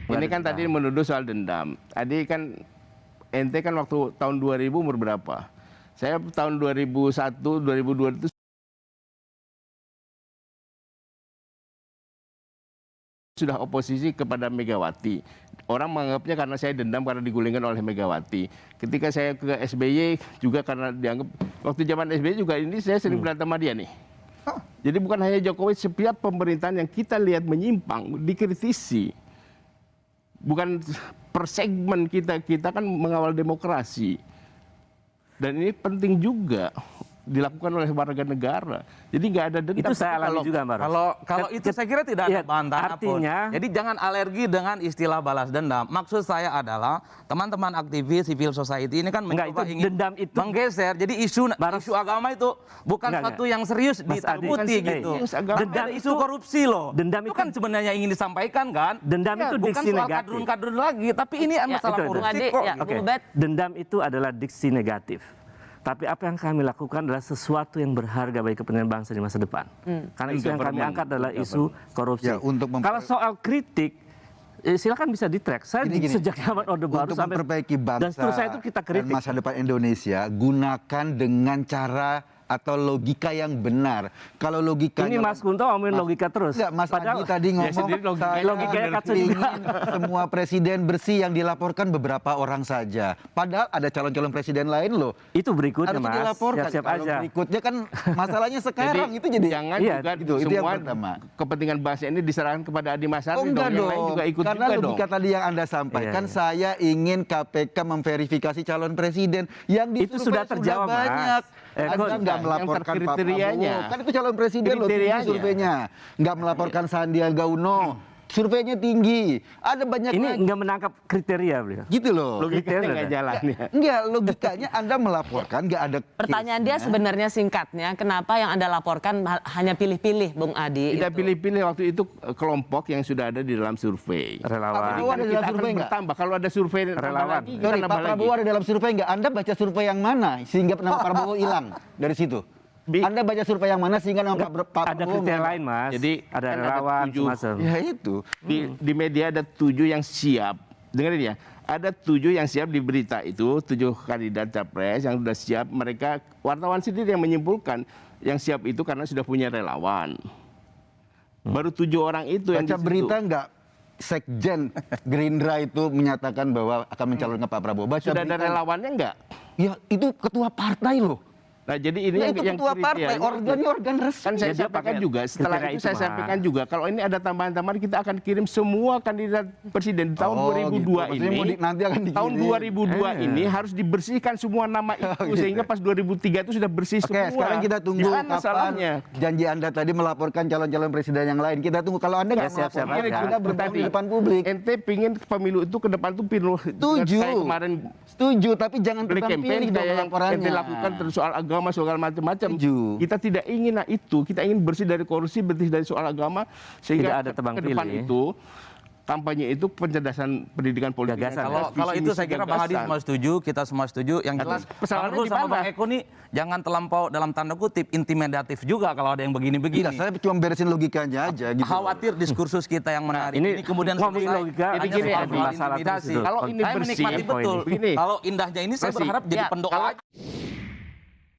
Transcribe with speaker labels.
Speaker 1: Ini kan tadi menuduh soal dendam. Tadi kan ente kan waktu tahun 2000 umur berapa? Saya tahun 2001, 2002 itu sudah oposisi kepada Megawati. Orang menganggapnya karena saya dendam karena digulingkan oleh Megawati. Ketika saya ke SBY juga karena dianggap waktu zaman SBY juga ini saya sering berantem sama dia nih. Jadi bukan hanya Jokowi, setiap pemerintahan yang kita lihat menyimpang dikritisi. Bukan per segmen kita kan mengawal demokrasi. Dan ini penting juga dilakukan oleh warga negara. Jadi nggak ada dendam.
Speaker 2: Itu saya alami juga, Mbak Ros.
Speaker 3: Kalau itu saya kira tidak ada bantahan
Speaker 2: artinya,
Speaker 3: apapun. Jadi jangan alergi dengan istilah balas dendam. Maksud saya adalah teman-teman aktivis civil society ini kan mencoba ingin
Speaker 2: dendam itu
Speaker 3: menggeser. Jadi isu agama itu bukan satu yang serius ditakuti gitu. Dendam isu korupsi loh.
Speaker 2: Dendam
Speaker 3: itu kan sebenarnya ingin disampaikan kan.
Speaker 2: Dendam itu
Speaker 3: bukan
Speaker 2: diksi
Speaker 3: soal
Speaker 2: negatif.
Speaker 3: kadrun-kadrun lagi, tapi ini masalah korupsi kok.
Speaker 2: Dendam itu adalah diksi negatif. Tapi apa yang kami lakukan adalah sesuatu yang berharga bagi kepentingan bangsa di masa depan. Karena isu yang kami angkat adalah isu korupsi.
Speaker 4: Ya,
Speaker 2: kalau soal kritik, silakan bisa di-track. Saya sejak zaman Orde Baru
Speaker 4: untuk
Speaker 2: sampai
Speaker 4: memperbaiki bangsa
Speaker 2: dan seterusnya itu kita kritik.
Speaker 4: dan masa depan Indonesia, gunakan dengan cara atau logika yang benar. Kalau logikanya...
Speaker 2: Ini Mas Kunto ngomongin logika terus.
Speaker 4: Enggak, Mas Adi tadi ngomong saya
Speaker 2: logikanya
Speaker 4: ingin semua presiden bersih yang dilaporkan beberapa orang saja. Padahal ada calon-calon presiden lain loh.
Speaker 2: Itu berikutnya,
Speaker 4: Harus
Speaker 2: Mas.
Speaker 4: dilaporkan.
Speaker 2: Siap-siap
Speaker 4: Kalau
Speaker 2: aja.
Speaker 4: berikutnya kan masalahnya sekarang itu jadi
Speaker 1: jangan juga
Speaker 4: itu yang
Speaker 1: semua
Speaker 4: pertama.
Speaker 1: kepentingan bangsa ini diserahkan kepada Adi Masyari.
Speaker 4: Enggak
Speaker 1: Yang lain juga ikut
Speaker 4: karena
Speaker 1: juga
Speaker 4: logika tadi yang Anda sampaikan, saya ingin KPK memverifikasi calon presiden yang
Speaker 2: itu sudah terjawab,
Speaker 4: banyak.
Speaker 2: Mas.
Speaker 4: Anda nggak melaporkan Pak
Speaker 1: kriterianya.
Speaker 4: Prabowo, kan itu calon presiden loh, tinggi surveinya. Nggak melaporkan Sandiaga Uno, surveinya tinggi. Ada banyak
Speaker 2: ini
Speaker 4: lagi.
Speaker 2: nggak menangkap kriteria beliau.
Speaker 4: Gitu loh.
Speaker 1: Logikanya nggak jalan ya.
Speaker 4: Enggak, logikanya Anda melaporkan nggak ada.
Speaker 5: Pertanyaan dia sebenarnya singkatnya, kenapa yang Anda laporkan hanya pilih-pilih, Bung Adi?
Speaker 1: Tidak pilih-pilih waktu itu kelompok yang sudah ada di dalam survei.
Speaker 2: Relawan.
Speaker 4: Prabowo ada
Speaker 1: Kita
Speaker 4: dalam
Speaker 1: akan
Speaker 4: survei nggak?
Speaker 1: bertambah. Kalau ada survei
Speaker 2: Relawan.
Speaker 1: lagi, kita
Speaker 4: Sorry,
Speaker 1: nambah
Speaker 4: Pak
Speaker 1: lagi.
Speaker 4: Prabowo ada dalam survei nggak? Anda baca survei yang mana sehingga nama Prabowo hilang dari situ? Anda baca survei yang mana sehingga nama Pak Prabowo
Speaker 2: Ada kriteria lain, Mas.
Speaker 1: Jadi,
Speaker 2: ada
Speaker 1: kan ada
Speaker 2: relawan
Speaker 1: 7.
Speaker 2: semacam.
Speaker 4: Ya itu.
Speaker 1: Di media ada 7 yang siap. Dengerin ya. Ada 7 yang siap di berita itu, 7 kandidat capres yang sudah siap. Mereka wartawan sendiri yang menyimpulkan yang siap itu karena sudah punya relawan. Baru 7 orang itu yang
Speaker 4: Baca
Speaker 1: di situ.
Speaker 4: berita nggak? Sekjen Gerindra itu menyatakan bahwa akan mencalonkan Pak Prabowo. Baca
Speaker 1: Sudah ada
Speaker 4: berita.
Speaker 1: relawannya enggak?
Speaker 4: Ya itu ketua partai loh.
Speaker 1: Nah, jadi ini
Speaker 4: Nah, itu
Speaker 1: yang
Speaker 4: ketua partai,
Speaker 1: kriterianya.
Speaker 4: organnya organ resmi.
Speaker 1: Kan saya
Speaker 2: Dia
Speaker 1: sampaikan
Speaker 2: pakai
Speaker 1: juga, setelah
Speaker 2: kriteria
Speaker 1: itu saya
Speaker 2: itu, Mas.
Speaker 1: sampaikan juga, kalau ini ada tambahan-tambahan kita akan kirim semua kandidat presiden di tahun 2002
Speaker 4: gitu. Maksudnya
Speaker 1: ini.
Speaker 4: nanti akan dikirim.
Speaker 1: Tahun 2002 ini harus dibersihkan semua nama itu sehingga pas 2003 itu sudah bersih
Speaker 4: Oke,
Speaker 1: semua.
Speaker 4: sekarang kita tunggu
Speaker 1: Jangan masalahnya.
Speaker 4: kapan janji Anda tadi melaporkan calon-calon presiden yang lain. Kita tunggu. Kalau Anda nggak
Speaker 2: siap-siap
Speaker 4: melaporkan,
Speaker 2: aja.
Speaker 4: kita berbohong di depan publik.
Speaker 1: Ente pingin pemilu itu ke depan tuh pilu.
Speaker 4: Setuju.
Speaker 1: Kayak kemarin
Speaker 4: Setuju, tapi jangan
Speaker 1: beli
Speaker 4: tebang
Speaker 1: campaign
Speaker 4: pilih dong
Speaker 1: kayak yang
Speaker 4: laporannya.
Speaker 1: ente lakukan terus soal agama, soal macam-macam.
Speaker 4: Setuju.
Speaker 1: Kita tidak ingin itu. Kita ingin bersih dari korupsi, bersih dari soal agama sehingga
Speaker 2: Tidak ada tebang
Speaker 1: ke depan
Speaker 2: pilih.
Speaker 1: itu kampanye itu pencerdasan pendidikan politik.
Speaker 2: Gagasan.
Speaker 3: Kalau itu saya kira Bang Adi semua setuju, kita semua setuju. Yang jelas
Speaker 1: persoalannya
Speaker 3: Bang Rul
Speaker 1: di
Speaker 3: sama
Speaker 1: mana?
Speaker 3: Bang Eko nih jangan terlampau dalam tanda kutip intimidatif juga kalau ada yang begini-begini.
Speaker 4: Tidak, saya cuma beresin logikanya aja gitu.
Speaker 3: Khawatir diskursus kita yang menarik
Speaker 2: ini
Speaker 3: ini kemudian
Speaker 2: ngomongin
Speaker 3: selesai
Speaker 2: logika,
Speaker 3: hanya
Speaker 1: jadi gini,
Speaker 3: soal
Speaker 1: Adi,
Speaker 3: soal
Speaker 2: masalah
Speaker 3: intimidasi.
Speaker 2: terus itu.
Speaker 1: Kalau ini
Speaker 3: Saya
Speaker 1: bersih,
Speaker 3: menikmati betul.
Speaker 1: begini.
Speaker 3: Kalau indahnya ini saya
Speaker 1: Bersih.
Speaker 3: berharap jadi
Speaker 5: Ya,
Speaker 3: pendoa aja.